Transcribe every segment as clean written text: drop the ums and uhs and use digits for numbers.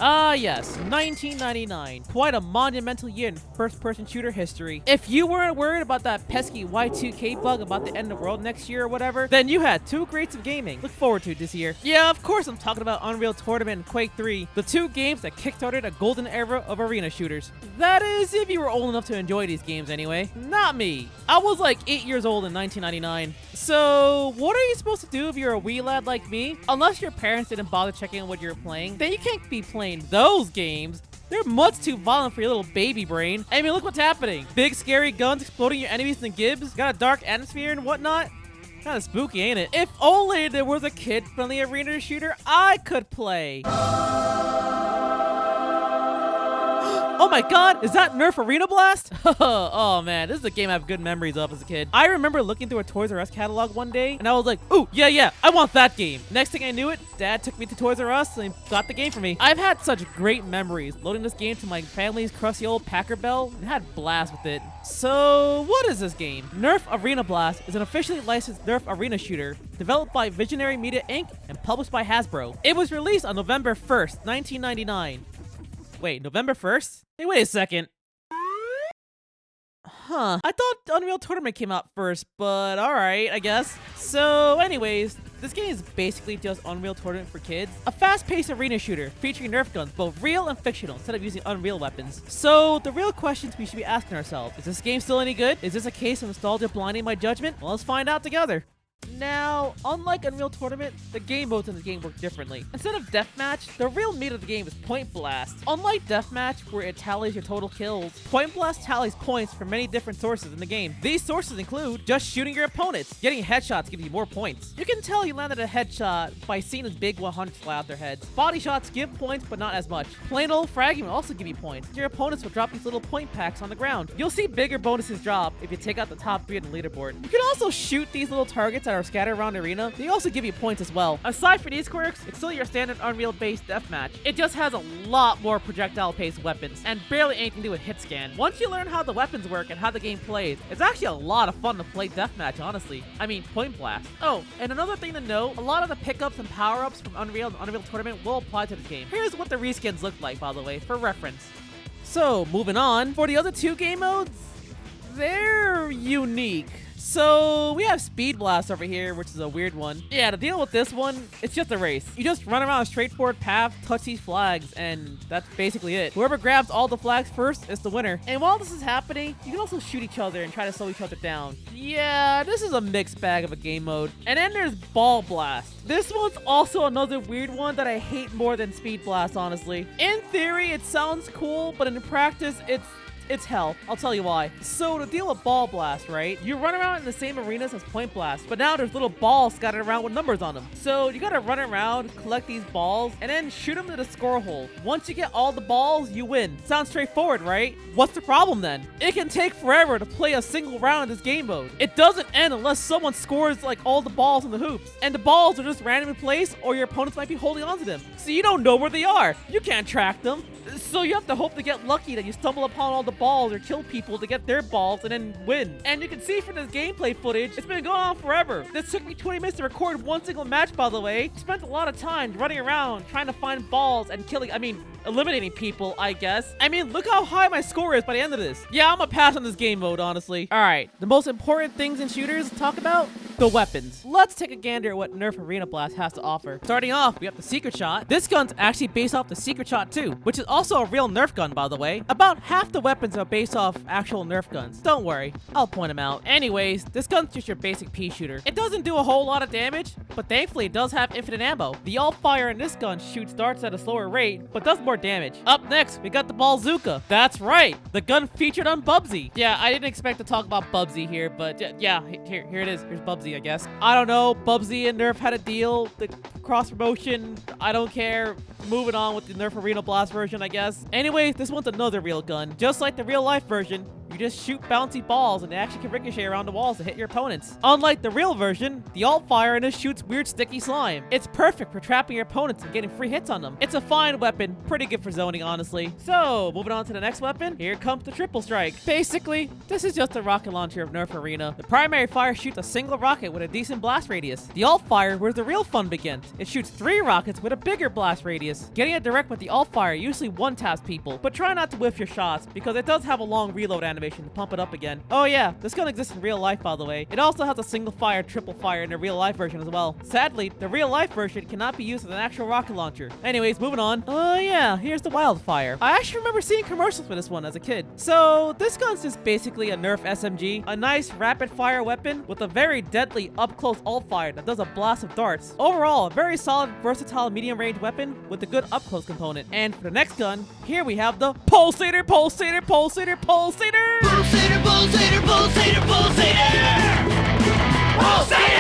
Yes, 1999. Quite a monumental year in first-person shooter history. If you weren't worried about that pesky Y2K bug about the end of the world next year or whatever, then you had two greats of gaming. Look forward to it this year. Yeah, of course I'm talking about Unreal Tournament and Quake 3, the two games that kickstarted a golden era of arena shooters. That is, if you were old enough to enjoy these games anyway. Not me. I was like 8 years old in 1999. So, what are you supposed to do if you're a wee lad like me? Unless your parents didn't bother checking on what you were playing, then you can't be playing those games. They're much too violent for your little baby brain. I mean, look what's happening. Big scary guns exploding your enemies in the gibs, got a dark atmosphere and whatnot. Kinda spooky, ain't it? If only there was a kid-friendly arena shooter I could play. Oh my god, is that Nerf Arena Blast? Oh man, this is a game I have good memories of as a kid. I remember looking through a Toys R Us catalog one day, and I was like, ooh, yeah, I want that game. Next thing I knew it, Dad took me to Toys R Us and got the game for me. I've had such great memories loading this game to my family's crusty old Packer Bell and had a blast with it. So, what is this game? Nerf Arena Blast is an officially licensed Nerf arena shooter developed by Visionary Media Inc. and published by Hasbro. It was released on November 1st, 1999. Wait, November 1st? Hey, wait a second. Huh. I thought Unreal Tournament came out first, but alright, I guess. So, anyways, this game is basically just Unreal Tournament for kids. A fast-paced arena shooter featuring Nerf guns, both real and fictional, instead of using Unreal weapons. So, the real questions we should be asking ourselves, is this game still any good? Is this a case of nostalgia blinding my judgment? Well, let's find out together. Now, unlike Unreal Tournament, the game modes in the game work differently. Instead of deathmatch, the real meat of the game is point blast. Unlike deathmatch, where it tallies your total kills, point blast tallies points from many different sources in the game. These sources include just shooting your opponents. Getting headshots gives you more points. You can tell you landed a headshot by seeing this big 100 fly out their heads. Body shots give points, but not as much. Plain old fragging will also give you points. Your opponents will drop these little point packs on the ground. You'll see bigger bonuses drop if you take out the top 3 on the leaderboard. You can also shoot these little targets that are scattered around the arena. They also give you points as well. Aside from these quirks, it's still your standard Unreal-based deathmatch. It just has a lot more projectile-based weapons, and barely anything to do with hit scan. Once you learn how the weapons work and how the game plays, it's actually a lot of fun to play deathmatch, honestly. I mean, point blast. Oh, and another thing to note, a lot of the pickups and power-ups from Unreal and Unreal Tournament will apply to this game. Here's what the reskins look like, by the way, for reference. So, moving on, for the other two game modes, they're unique. So, we have Speed Blast over here, which is a weird one. Yeah, the deal with this one, it's just a race. You just run around a straightforward path, touch these flags, and that's basically it. Whoever grabs all the flags first is the winner. And while this is happening, you can also shoot each other and try to slow each other down. Yeah, this is a mixed bag of a game mode. And then there's Ball Blast. This one's also another weird one that I hate more than Speed Blast, honestly. In theory, it sounds cool, but in practice, it's hell. I'll tell you why. So, the deal with Ball Blast, right? You run around in the same arenas as Point Blast, but now there's little balls scattered around with numbers on them. So, you gotta run around, collect these balls, and then shoot them to the score hole. Once you get all the balls, you win. Sounds straightforward, right? What's the problem then? It can take forever to play a single round in this game mode. It doesn't end unless someone scores like all the balls in the hoops. And the balls are just randomly placed, or your opponents might be holding onto them. So you don't know where they are. You can't track them. So you have to hope to get lucky that you stumble upon all the balls or kill people to get their balls and then win. And you can see from this gameplay footage, it's been going on forever. This took me 20 minutes to record one single match, by the way. Spent a lot of time running around trying to find balls and eliminating people, I guess. I mean, look how high my score is by the end of this. Yeah, I'm gonna pass on this game mode, honestly. Alright, the most important things in shooters to talk about, the weapons. Let's take a gander at what Nerf Arena Blast has to offer. Starting off, we have the Scattershot. This gun's actually based off the Scattershot 2, which is also a real Nerf gun, by the way. About half the weapons are based off actual Nerf guns. Don't worry, I'll point them out. Anyways, this gun's just your basic pea shooter. It doesn't do a whole lot of damage, but thankfully it does have infinite ammo. The Wildfire in this gun shoots darts at a slower rate, but does more damage. Up next, we got the Ballzooka. That's right, the gun featured on Bubsy. Yeah, I didn't expect to talk about Bubsy here, but yeah, here it is. Here's Bubsy, I guess. I don't know, Bubsy and Nerf had a deal. The cross promotion, I don't care. Moving on with the Nerf Arena Blast version, I guess. Anyways, this one's another real gun. Just like the real life version, you just shoot bouncy balls and they actually can ricochet around the walls to hit your opponents. Unlike the real version, the Wildfire in this shoots weird sticky slime. It's perfect for trapping your opponents and getting free hits on them. It's a fine weapon, pretty good for zoning, honestly. So, moving on to the next weapon, here comes the Triple Strike. Basically, this is just a rocket launcher of Nerf Arena. The primary fire shoots a single rocket with a decent blast radius. The Wildfire, where the real fun begins. It shoots 3 rockets with a bigger blast radius. Getting it direct with the Wildfire usually one-taps people, but try not to whiff your shots because it does have a long reload animation to pump it up again. Oh yeah, this gun exists in real life, by the way. It also has a single fire, triple fire in the real life version as well. Sadly, the real life version cannot be used as an actual rocket launcher. Anyways, moving on. Oh yeah, here's the Wildfire. I actually remember seeing commercials for this one as a kid. So this gun's just basically a Nerf SMG, a nice rapid fire weapon with a very deadly up-close alt-fire that does a blast of darts. Overall, a very solid, versatile medium-range weapon with a good up-close component. And for the next gun, here we have the Pulsator, Pulsator, Pulsator, Pulsator! Pulsator, Pulsator, Pulsator, Pulsator! Pulsator!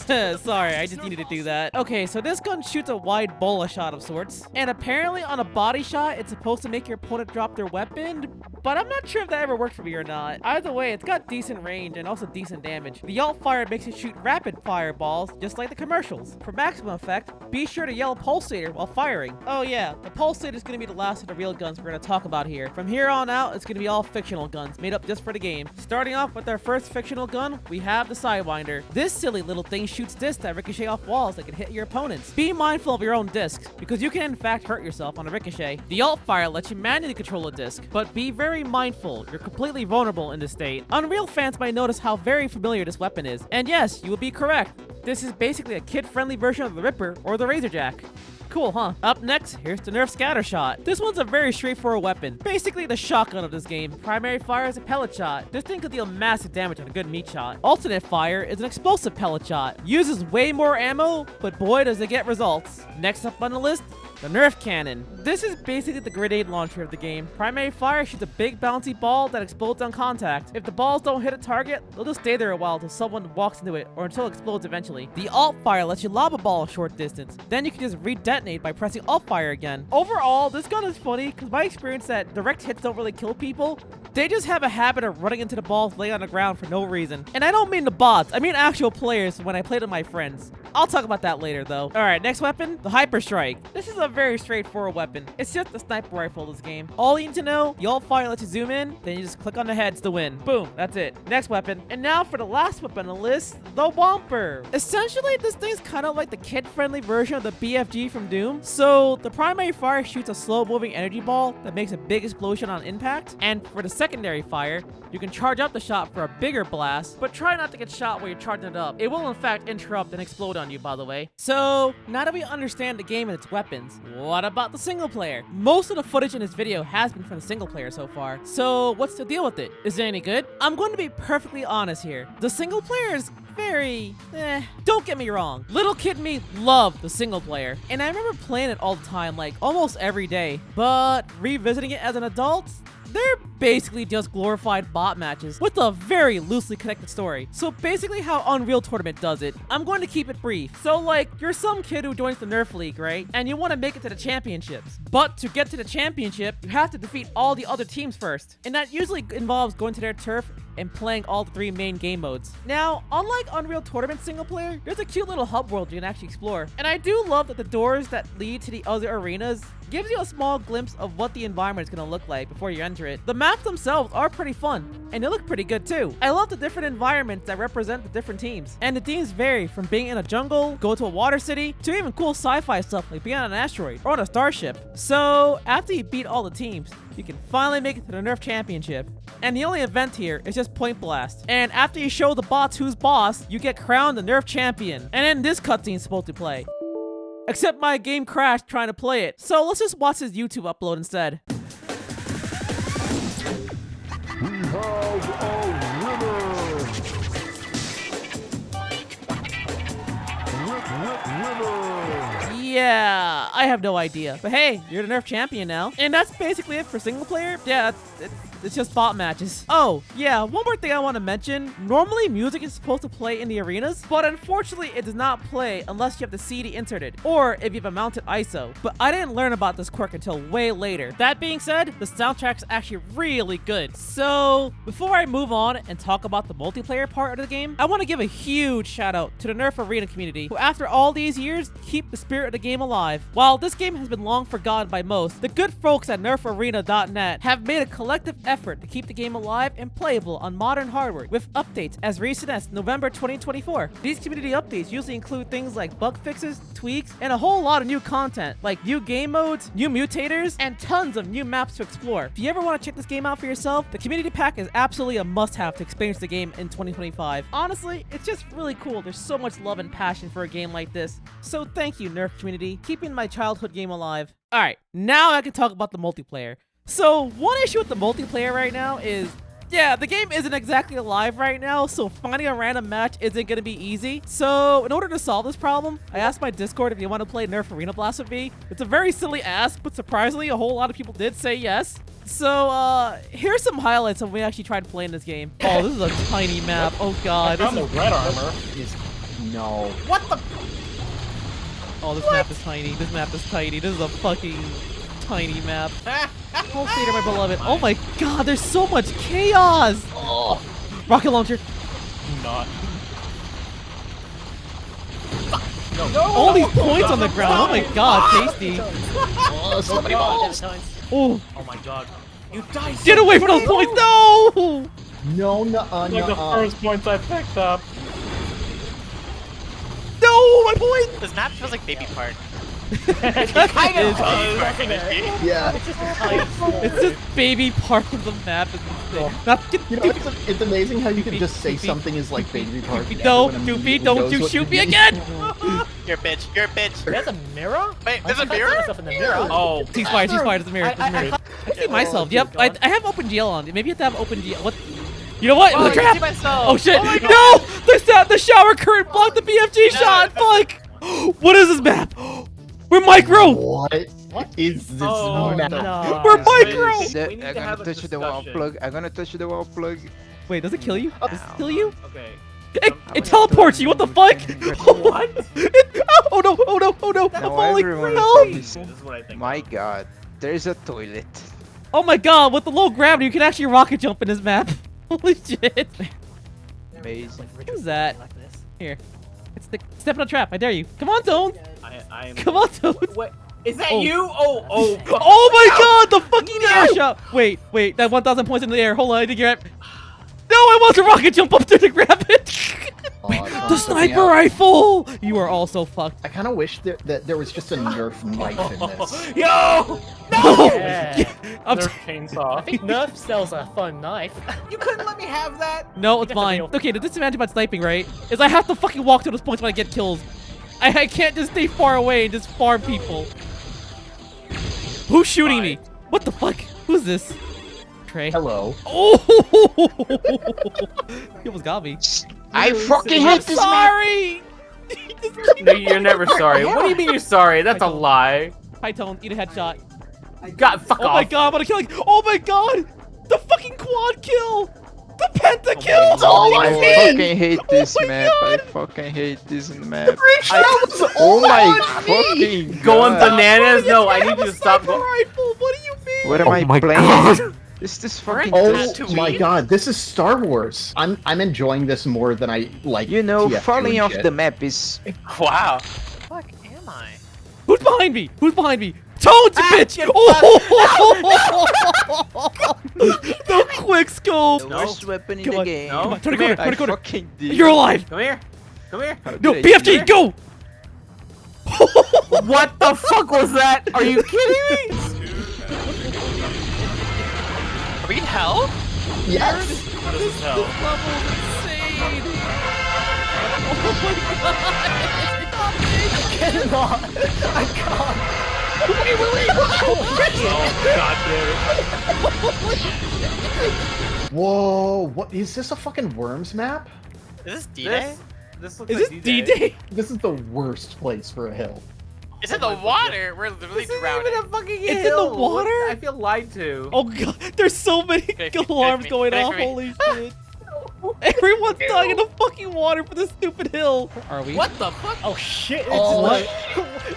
Sorry, I just needed to do that. Okay, so this gun shoots a wide bola shot of sorts. And apparently on a body shot, it's supposed to make your opponent drop their weapon, but I'm not sure if that ever worked for me or not. Either way, it's got decent range and also decent damage. The Wildfire makes it shoot rapid fireballs, just like the commercials. For maximum effect, be sure to yell Pulsator while firing. Oh yeah, the Pulsator is going to be the last of the real guns we're going to talk about here. From here on out, it's going to be all fictional guns, made up just for the game. Starting off with our first fictional gun, we have the Sidewinder. This silly little thing shoots discs that ricochet off walls that can hit your opponents. Be mindful of your own discs, because you can in fact hurt yourself on a ricochet. The Wildfire lets you manually control a disc, but be very mindful, you're completely vulnerable in this state. Unreal fans might notice how very familiar this weapon is. And yes, you will be correct. This is basically a kid-friendly version of the Ripper or the Razorjack. Cool, huh? Up next, here's the Nerf Scattershot. This one's a very straightforward weapon. Basically the shotgun of this game. Primary fire is a pellet shot. This thing could deal massive damage on a good meat shot. Alternate fire is an explosive pellet shot. Uses way more ammo, but boy does it get results. Next up on the list, the Nerf Cannon. This is basically the grenade launcher of the game. Primary fire shoots a big bouncy ball that explodes on contact. If the balls don't hit a target, they'll just stay there a while until someone walks into it or until it explodes eventually. The alt fire lets you lob a ball a short distance. Then you can just redetonate by pressing alt fire again. Overall, this gun is funny because my experience that direct hits don't really kill people. They just have a habit of running into the balls laying on the ground for no reason. And I don't mean the bots, I mean actual players when I played with my friends. I'll talk about that later though. Alright, next weapon, the Hyperstrike. This is a very straightforward weapon. It's just a sniper rifle this game. All you need to know, the Wildfire lets you zoom in, then you just click on the heads to win. Boom, that's it. Next weapon. And now for the last weapon on the list, the Whomper. Essentially, this thing's kind of like the kid-friendly version of the BFG from Doom. So the primary fire shoots a slow-moving energy ball that makes a big explosion on impact. And for the secondary fire, you can charge up the shot for a bigger blast, but try not to get shot while you're charging it up. It will in fact interrupt and explode on you, by the way. So now that we understand the game and its weapons, what about the single player? Most of the footage in this video has been from the single player so far. So what's the deal with it? Is it any good? I'm going to be perfectly honest here. The single player is very, don't get me wrong. Little kid me loved the single player, and I remember playing it all the time, like almost every day. But revisiting it as an adult, they're basically just glorified bot matches with a very loosely connected story. So basically how Unreal Tournament does it, I'm going to keep it brief. So like, you're some kid who joins the Nerf League, right? And you want to make it to the championships. But to get to the championship, you have to defeat all the other teams first. And that usually involves going to their turf and playing all the 3 main game modes. Now, unlike Unreal Tournament single player, there's a cute little hub world you can actually explore. And I do love that the doors that lead to the other arenas gives you a small glimpse of what the environment is going to look like before you enter it. The maps themselves are pretty fun, and they look pretty good too. I love the different environments that represent the different teams. And the teams vary from being in a jungle, go to a water city, to even cool sci-fi stuff like being on an asteroid or on a starship. So, after you beat all the teams, you can finally make it to the Nerf Championship. And the only event here is just Point Blast. And after you show the bots who's boss, you get crowned the Nerf Champion. And then this cutscene's supposed to play. Except my game crashed trying to play it. So let's just watch his YouTube upload instead. We have a winner! Winner! Yeah, I I have no idea. But hey, you're the Nerf champion now. And that's basically it for single player. Yeah, it's just bot matches. Oh, yeah, one more thing I want to mention. Normally, music is supposed to play in the arenas, but unfortunately, it does not play unless you have the CD inserted, or if you have a mounted ISO. But I didn't learn about this quirk until way later. That being said, the soundtrack's actually really good. So, before I move on and talk about the multiplayer part of the game, I want to give a huge shout out to the Nerf Arena community, who after all these years, keep the spirit of the game alive. While this game has been long forgotten by most, the good folks at nerfarena.net have made a collective effort to keep the game alive and playable on modern hardware with updates as recent as November 2024. These community updates usually include things like bug fixes, tweaks, and a whole lot of new content like new game modes, new mutators, and tons of new maps to explore. If you ever want to check this game out for yourself, the community pack is absolutely a must-have to experience the game in 2025. Honestly, it's just really cool. There's so much love and passion for a game like this. So thank you, Nerf community, keeping my childhood game alive. Alright, now I can talk about the multiplayer. So, one issue with the multiplayer right now is, yeah, the game isn't exactly alive right now, so finding a random match isn't going to be easy. So, in order to solve this problem, I asked my Discord if you want to play Nerf Arena Blast with me. It's a very silly ask, but surprisingly, a whole lot of people did say yes. So, here's some highlights of when we actually tried playing this game. Oh, this is a tiny map. Oh god. I found the red armor. No. What the? Oh, this map is tiny. This map is tiny. This is a fucking tiny map. Pulsator, my beloved. Oh my god, there's so much chaos! Oh. Rocket launcher. Not. All these points on the ground. Oh my god, tasty. Oh, so many balls. Oh, Oh my god. You died. get away from those points! No! No, Like the first points I picked up. No, my point! This map feels like Baby Park. Kind of. Yeah. It's just baby part of the map. You know, it's amazing how you can just say something is like Baby Park. and No, everyone Doofy, immediately don't knows you what shoot me mean. again! You're a bitch. You're a bitch. There's a mirror? Wait, there's a I can't see mirror? myself in the mirror. Oh. She's fine, there's a mirror. There's a mirror. I see myself, yep. I have OpenGL on. Maybe you have to have OpenGL. What? You know what? Oh, The I trap! can see myself. Oh shit! Oh my No! The shower current blocked the BFG shot! Fuck! What is this map? We're micro! What is this Oh, map? No. We're micro! We need to I'm have gonna a touch the wall discussion. plug. I'm gonna touch the wall plug. Wait, does it kill you? Does it kill you? Okay. It teleports you, what the fuck? What? Oh no, oh no, oh no! I'm Now falling! everyone Help! is This is what I think. My god, there's a toilet. Oh my god, with the low gravity, you can actually rocket jump in this map. Holy shit. Amazing. What is that? Here. It's the step in a trap, I dare you. Come on, Tone! I am. Come on, Tone! What? Is that Oh. you? Oh. Oh my god, the fucking air shot! Wait, that 1,000 points in the air. Hold on, I think you're at. No, I want to rocket jump up there to grab it! Oh, it's The not sniper something else. rifle! You are all so fucked. I kind of wish that there was just a Nerf knife in this. Yo! Yeah. I'm Nerf I chainsaw. think Nerf sells a fun knife. You couldn't let me have that. No, it's That's a mine. real- Okay, the disadvantage about sniping, right, is I have to fucking walk to those points when I get kills. I can't just stay far away and just farm people. Who's shooting me? What the fuck? Who's this? Trey. Hello. Oh! He almost got me. I fucking I'm hate this map. sorry! No, you're never sorry. What do you mean you're sorry? That's a lie. Hi, Tone. Eat a headshot. God, fuck Oh off. my god, I'm gonna kill you. Oh my god! The fucking quad kill! The pentakill! Oh I my fucking hate this my map. I God. fucking hate this map. Oh Oh my fucking Going god. bananas? No, I need have you a to stop. sniper rifle. What do you mean? What am I playing? This fucking. Oh Tatooine? my god, this is Star Wars. I'm enjoying this more than I like. You know, TF2 falling and off shit. the map is. Wow. Fuck am I? Who's behind me? Who's behind me? Toad's a bitch! you Oh! The quick scope! The No. worst weapon in Come the on. game. No. Come on, turn a Come corner, here. turn I a corner. fucking did. You're alive! Come here. Come here. No, Did I BFG, do go! What the fuck was that? Are you kidding me? Are we in hell? Yes. This is hell. Level's insane! Oh my god! God damn it. Whoa, what is this? A fucking Worms map? Is this D-Day? This looks Is like this D-Day? This is the worst place for a hill. It's in the water. We're literally This isn't drowning. even a fucking It's in the hill. What? water? I feel lied to. Oh god, there's so many Finish me, alarms finish me, going finish off. me. Holy shit. Everyone's dying in the fucking water for this stupid hill. Are we? What the fuck? Oh shit! It's Oh, like,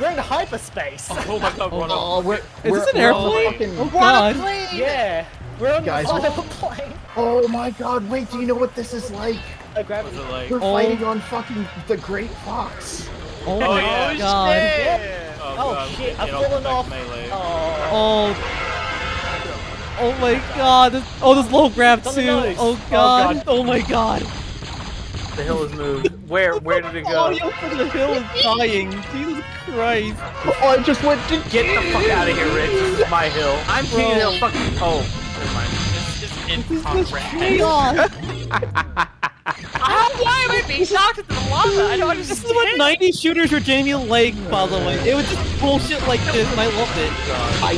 we're in hyperspace. Oh my god, run Oh, up. we're, Is this an we're on the airplane? fucking- Oh god. Yeah, we're on Guys, the side of a plane. Oh my god, wait, do you know what this is like? Oh, gravity. What's it like? We're Oh. fighting on fucking the Great Fox. Oh Oh, my yeah. god. Oh, God, shit, I've it all fallen back off. melee. Oh. Oh. Oh my god. This low grab It's on the too. nose. Oh Oh, god. God. Oh my god. The hill has moved. Where did it go? Audio for the hill is dying. Jesus Christ. Oh, I just went to Get the fuck out of here, Rich. This is my hill. I'm king of the hill. Fucking. Oh, never mind. This is This is incomprehensible. chaos. Why am I being shocked into the lava? I don't This understand. is what 90 shooters were Jamie like, by the way. It was just bullshit like this, and I loved it. I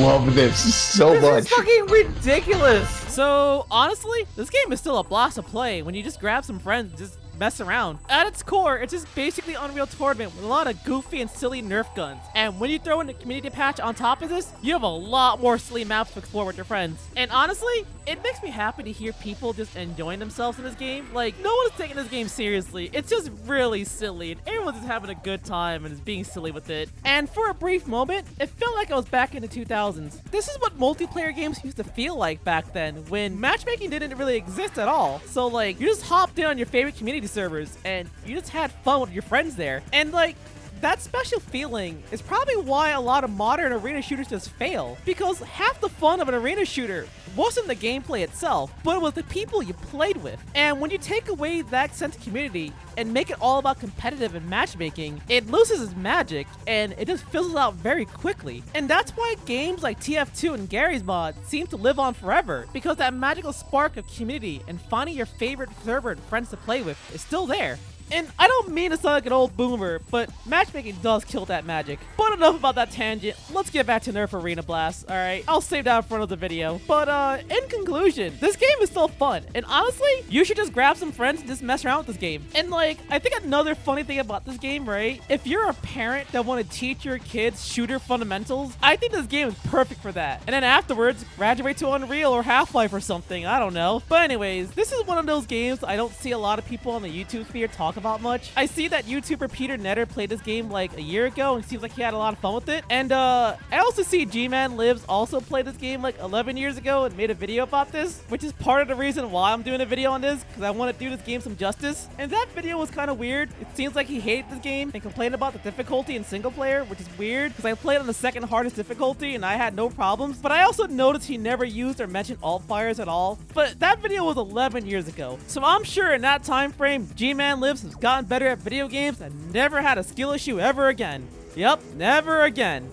love this so This much. is fucking ridiculous. So, honestly, this game is still a blast to play when you just grab some friends and just mess around. At its core, it's just basically Unreal Tournament with a lot of goofy and silly Nerf guns. And when you throw in a community patch on top of this, you have a lot more silly maps to explore with your friends. And honestly, it makes me happy to hear people just enjoying themselves in this game. Like, no one's taking this game seriously. It's just really silly, and everyone's just having a good time and is being silly with it. And for a brief moment, it felt like I was back in the 2000s. This is what multiplayer games used to feel like back then, when matchmaking didn't really exist at all. So, like, you just hopped in on your favorite community servers, and you just had fun with your friends there. And, like, that special feeling is probably why a lot of modern arena shooters just fail. Because half the fun of an arena shooter wasn't the gameplay itself, but it was the people you played with. And when you take away that sense of community and make it all about competitive and matchmaking, it loses its magic and it just fizzles out very quickly. And that's why games like TF2 and Gary's Mod seem to live on forever, because that magical spark of community and finding your favorite server and friends to play with is still there. And I don't mean to sound like an old boomer, but matchmaking does kill that magic. But enough about that tangent. Let's get back to Nerf Arena Blast, alright? I'll save that for another video. But in conclusion, this game is still fun. And honestly, you should just grab some friends and just mess around with this game. And like, I think another funny thing about this game, right? If you're a parent that want to teach your kids shooter fundamentals, I think this game is perfect for that. And then afterwards, graduate to Unreal or Half-Life or something, I don't know. But anyways, this is one of those games I don't see a lot of people on the YouTube sphere talk about much. I see that YouTuber Peter Netter played this game like a year ago and seems like he had a lot of fun with it. And I also see GmanLIVES also played this game like 11 years ago and made a video about this, which is part of the reason why I'm doing a video on this, because I want to do this game some justice. And that video was kind of weird. It seems like he hated this game and complained about the difficulty in single player, which is weird because I played on the second hardest difficulty and I had no problems. But I also noticed he never used or mentioned alt-fires at all. But that video was 11 years ago. So I'm sure in that time frame, GmanLIVES has gotten better at video games and never had a skill issue ever again. Yep, never again.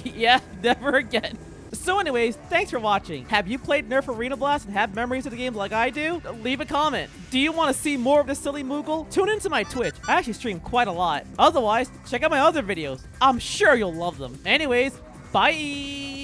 Yeah, never again. So anyways, thanks for watching. Have you played Nerf Arena Blast and have memories of the game like I do? Leave a comment. Do you want to see more of this silly Moogle? Tune into my Twitch. I actually stream quite a lot. Otherwise, check out my other videos. I'm sure you'll love them. Anyways, bye!